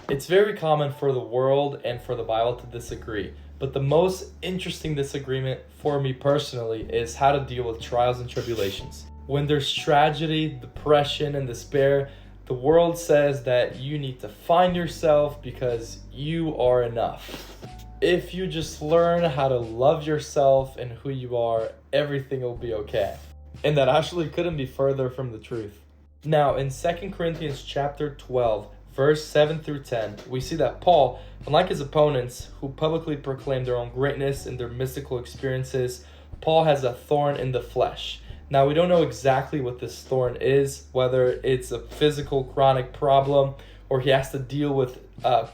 It's very common for the world and for the Bible to disagree, but the most interesting disagreement for me personally is how to deal with trials and tribulations. When there's tragedy, depression, and despair, the world says that you need to find yourself because you are enough. If you just learn how to love yourself and who you are, everything will be okay. And that actually couldn't be further from the truth. Now, in 2 Corinthians chapter 12, verse 7 through 10, we see that Paul, unlike his opponents who publicly proclaim their own greatness and their mystical experiences, Paul has a thorn in the flesh. Now, we don't know exactly what this thorn is, whether it's a physical chronic problem or he has to deal with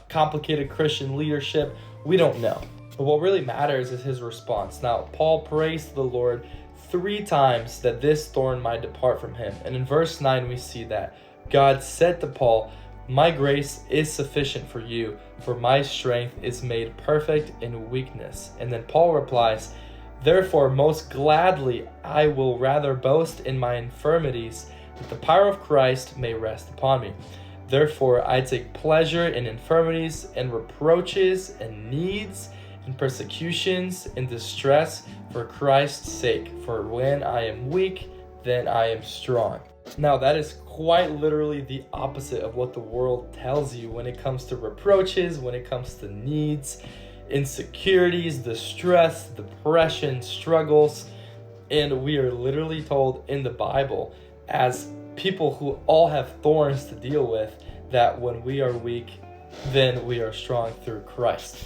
complicated Christian leadership. We don't know. But what really matters is his response. Now, Paul prays to the Lord 3 times that this thorn might depart from him. And in verse 9, we see that God said to Paul, "My grace is sufficient for you, for my strength is made perfect in weakness." And then Paul replies, "Therefore, most gladly I will rather boast in my infirmities, that the power of Christ may rest upon me. Therefore, I take pleasure in infirmities and reproaches and needs and persecutions and distress for Christ's sake. For when I am weak, then I am strong." Now, that is quite literally the opposite of what the world tells you when it comes to reproaches, when it comes to needs, insecurities, distress, depression, struggles. And we are literally told in the Bible, as people who all have thorns to deal with, that when we are weak, then we are strong through Christ.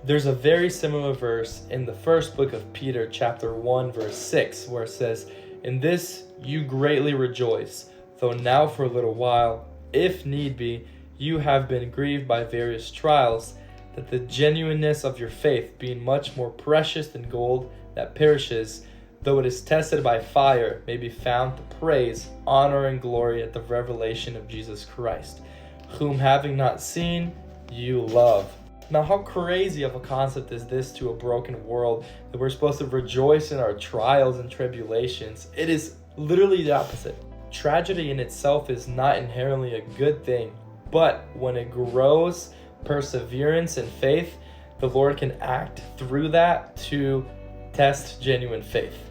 There's a very similar verse in the first book of Peter, chapter 1, verse 6, where it says, "In this you greatly rejoice, though now for a little while, if need be, you have been grieved by various trials, that the genuineness of your faith, being much more precious than gold that perishes, though it is tested by fire, may be found to praise, honor, and glory at the revelation of Jesus Christ, whom having not seen, you love." Now, how crazy of a concept is this to a broken world, that we're supposed to rejoice in our trials and tribulations? It is literally the opposite. Tragedy in itself is not inherently a good thing, but when it grows perseverance and faith, the Lord can act through that to test genuine faith.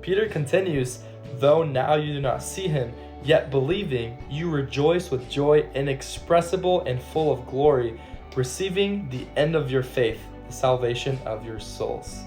Peter continues, "Though now you do not see him, yet believing, you rejoice with joy inexpressible and full of glory, receiving the end of your faith, the salvation of your souls."